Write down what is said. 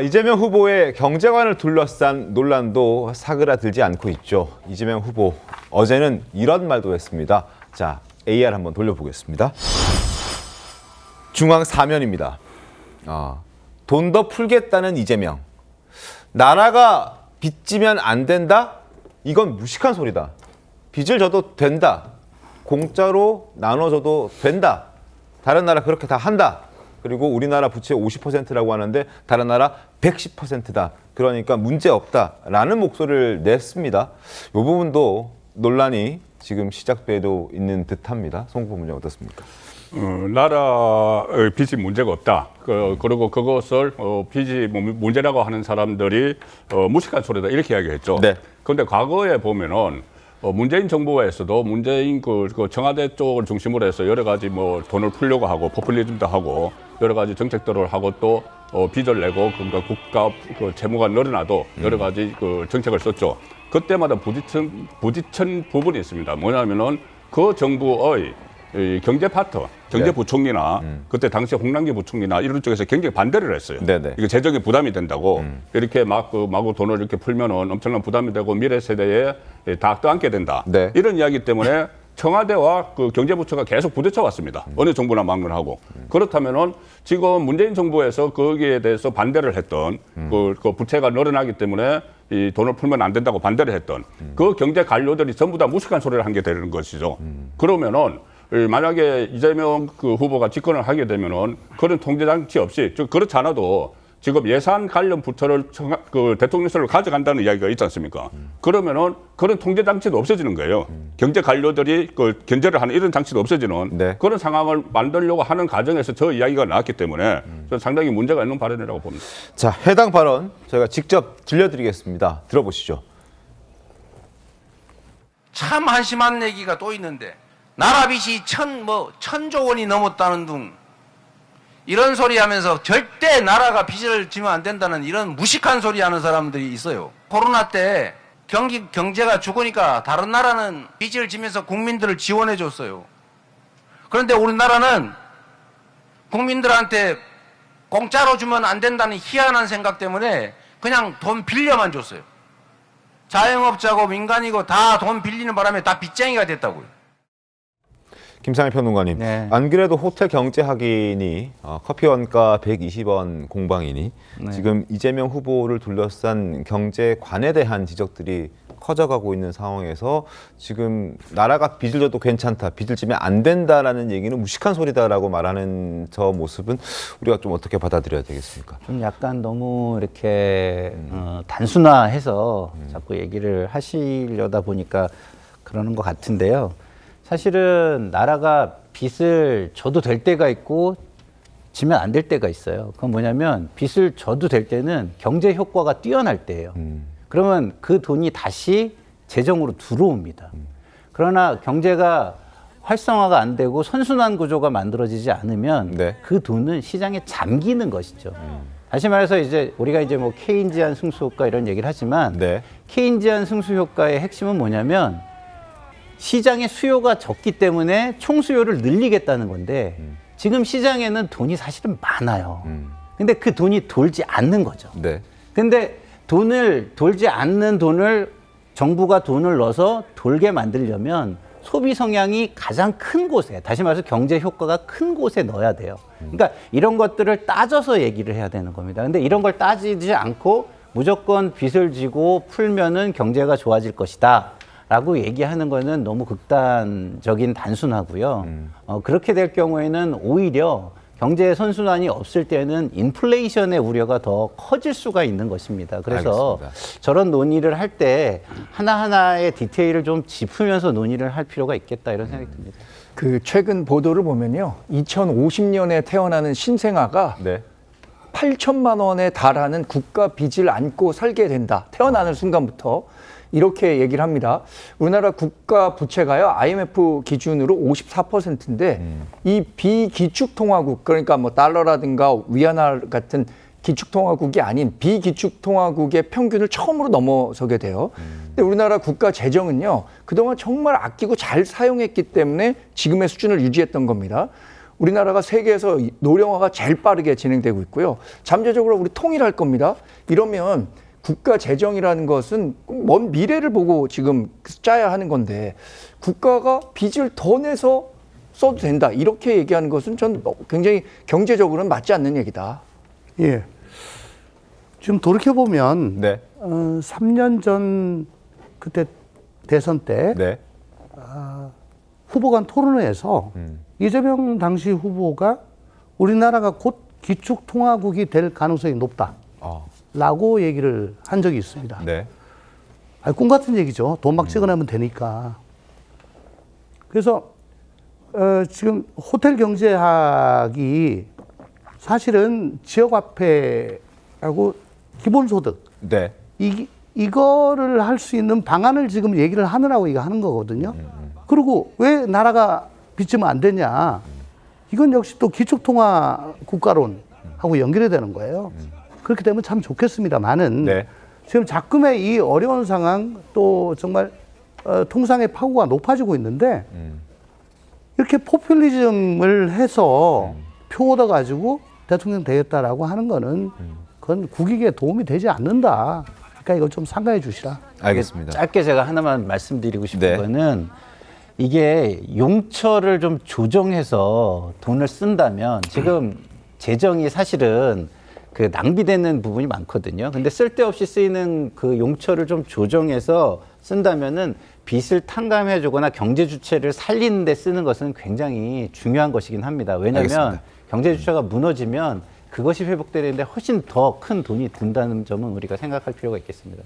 이재명 후보의 경제관을 둘러싼 논란도 사그라들지 않고 있죠. 이재명 후보 어제는 이런 말도 했습니다. 자, AR 한번 돌려보겠습니다. 중앙 사면입니다. 돈 더 풀겠다는 이재명. 나라가 빚지면 안 된다? 이건 무식한 소리다. 빚을 져도 된다. 공짜로 나눠줘도 된다. 다른 나라 그렇게 다 한다. 그리고 우리나라 부채 50%라고 하는데 다른 나라 110%다. 그러니까 문제 없다라는 목소리를 냈습니다. 이 부분도 논란이 지금 시작되고 있는 듯합니다. 송 부부님 어떻습니까? 나라의 빚이 문제가 없다. 그리고 그것을 빚이 문제라고 하는 사람들이 무식한 소리다 이렇게 이야기했죠. 네. 그런데 과거에 보면은 문재인 정부에서도 문재인 그 청와대 쪽을 중심으로 해서 여러 가지 뭐 돈을 풀려고 하고 포퓰리즘도 하고 여러 가지 정책들을 하고 또 빚을 내고 그러니까 국가 그 채무가 늘어나도 여러 가지 그 정책을 썼죠. 그때마다 부딪힌 부분이 있습니다. 뭐냐면은 그 정부의 이 경제 파트, 경제부총리나 그때 당시 홍남기 부총리나 이런 쪽에서 굉장히 반대를 했어요. 네네. 이거 재정에 부담이 된다고 이렇게 마구 돈을 이렇게 풀면은 엄청난 부담이 되고 미래 세대에 다 떠안게 된다. 네. 이런 이야기 때문에 청와대와 그 경제부처가 계속 부딪혀 왔습니다. 어느 정부나 막론하고. 그렇다면은 지금 문재인 정부에서 거기에 대해서 반대를 했던 그 부채가 늘어나기 때문에 이 돈을 풀면 안 된다고 반대를 했던 그 경제 관료들이 전부 다 무식한 소리를 한 게 되는 것이죠. 그러면은 만약에 이재명 그 후보가 집권을 하게 되면은 그런 통제 장치 없이 그렇지 않아도 지금 예산 관련 부처를 그 대통령실로 가져간다는 이야기가 있지 않습니까? 그러면은 그런 통제 장치도 없어지는 거예요. 경제 관료들이 그 견제를 하는 이런 장치도 없어지는 네. 그런 상황을 만들려고 하는 과정에서 저 이야기가 나왔기 때문에 저는 상당히 문제가 있는 발언이라고 봅니다. 자, 해당 발언 저희가 직접 들려드리겠습니다. 들어보시죠. 참 한심한 얘기가 또 있는데 나라 빚이 천조 원이 넘었다는 둥 이런 소리 하면서 절대 나라가 빚을 지면 안 된다는 이런 무식한 소리 하는 사람들이 있어요. 코로나 때 경제가 죽으니까 다른 나라는 빚을 지면서 국민들을 지원해 줬어요. 그런데 우리나라는 국민들한테 공짜로 주면 안 된다는 희한한 생각 때문에 그냥 돈 빌려만 줬어요. 자영업자고 민간이고 다 돈 빌리는 바람에 다 빚쟁이가 됐다고요. 김상일 평론가님, 네. 안 그래도 호텔 경제학인이 커피 원가 120원 공방이니 지금 이재명 후보를 둘러싼 경제관에 대한 지적들이 커져가고 있는 상황에서 지금 나라가 빚을 져도 괜찮다, 빚을 지면 안 된다라는 얘기는 무식한 소리다라고 말하는 저 모습은 우리가 좀 어떻게 받아들여야 되겠습니까? 좀 약간 너무 이렇게 단순화해서 자꾸 얘기를 하시려다 보니까 그러는 것 같은데요. 사실은 나라가 빚을 져도 될 때가 있고 지면 안 될 때가 있어요. 그건 뭐냐면 빚을 져도 될 때는 경제 효과가 뛰어날 때예요. 그러면 그 돈이 다시 재정으로 들어옵니다. 그러나 경제가 활성화가 안 되고 선순환 구조가 만들어지지 않으면 네. 그 돈은 시장에 잠기는 것이죠. 다시 말해서 이제 우리가 이제 뭐 케인지안 승수 효과 이런 얘기를 하지만 네. 케인지안 승수 효과의 핵심은 뭐냐면 시장의 수요가 적기 때문에 총수요를 늘리겠다는 건데 지금 시장에는 돈이 사실은 많아요. 근데 그 돈이 돌지 않는 거죠. 네. 근데 돌지 않는 돈을 정부가 돈을 넣어서 돌게 만들려면 소비 성향이 가장 큰 곳에, 다시 말해서 경제 효과가 큰 곳에 넣어야 돼요. 그러니까 이런 것들을 따져서 얘기를 해야 되는 겁니다. 근데 이런 걸 따지지 않고 무조건 빚을 지고 풀면은 경제가 좋아질 것이다 라고 얘기하는 거는 너무 극단적인 단순하고요. 그렇게 될 경우에는 오히려 경제 선순환이 없을 때는 인플레이션의 우려가 더 커질 수가 있는 것입니다. 그래서 알겠습니다. 저런 논의를 할 때 하나하나의 디테일을 좀 짚으면서 논의를 할 필요가 있겠다 이런 생각이 듭니다. 그 최근 보도를 보면요. 2050년에 태어나는 신생아가 네. 8천만 원에 달하는 국가 빚을 안고 살게 된다. 태어나는 순간부터. 이렇게 얘기를 합니다. 우리나라 국가 부채가요, IMF 기준으로 54%인데 이 비기축통화국, 그러니까 뭐 달러라든가 위안화 같은 기축통화국이 아닌 비기축통화국의 평균을 처음으로 넘어서게 돼요. 근데 우리나라 국가 재정은요, 그동안 정말 아끼고 잘 사용했기 때문에 지금의 수준을 유지했던 겁니다. 우리나라가 세계에서 노령화가 제일 빠르게 진행되고 있고요. 잠재적으로 우리 통일할 겁니다. 이러면 국가 재정이라는 것은 먼 미래를 보고 지금 짜야 하는 건데 국가가 빚을 더 내서 써도 된다. 이렇게 얘기하는 것은 전 굉장히 경제적으로는 맞지 않는 얘기다. 예. 지금 돌이켜보면, 네. 3년 전 그때 대선 때 네. 후보 간 토론회에서 이재명 당시 후보가 우리나라가 곧 기축통화국이 될 가능성이 높다. 라고 얘기를 한 적이 있습니다. 네. 꿈 같은 얘기죠. 돈 막 찍어내면 되니까. 그래서 지금 호텔 경제학이 사실은 지역화폐하고 기본소득 네. 이거를 할 수 있는 방안을 지금 얘기를 하느라고 이거 하는 거거든요. 그리고 왜 나라가 빚지면 안 되냐? 이건 역시 또 기축통화 국가론하고 연결이 되는 거예요. 그렇게 되면 참 좋겠습니다만은 네. 지금 작금의 이 어려운 상황 또 정말 통상의 파고가 높아지고 있는데 이렇게 포퓰리즘을 해서 표 얻어가지고 대통령 되겠다라고 하는 거는 그건 국익에 도움이 되지 않는다. 그러니까 이걸 좀 삼가해 주시라. 알겠습니다. 짧게 제가 하나만 말씀드리고 싶은 네. 거는 이게 용처를 좀 조정해서 돈을 쓴다면 지금 재정이 사실은 그 낭비되는 부분이 많거든요. 근데 쓸데없이 쓰이는 그 용처를 좀 조정해서 쓴다면은 빚을 탕감해주거나 경제 주체를 살리는 데 쓰는 것은 굉장히 중요한 것이긴 합니다. 왜냐하면 알겠습니다. 경제 주체가 무너지면 그것이 회복되는데 훨씬 더 큰 돈이 든다는 점은 우리가 생각할 필요가 있겠습니다.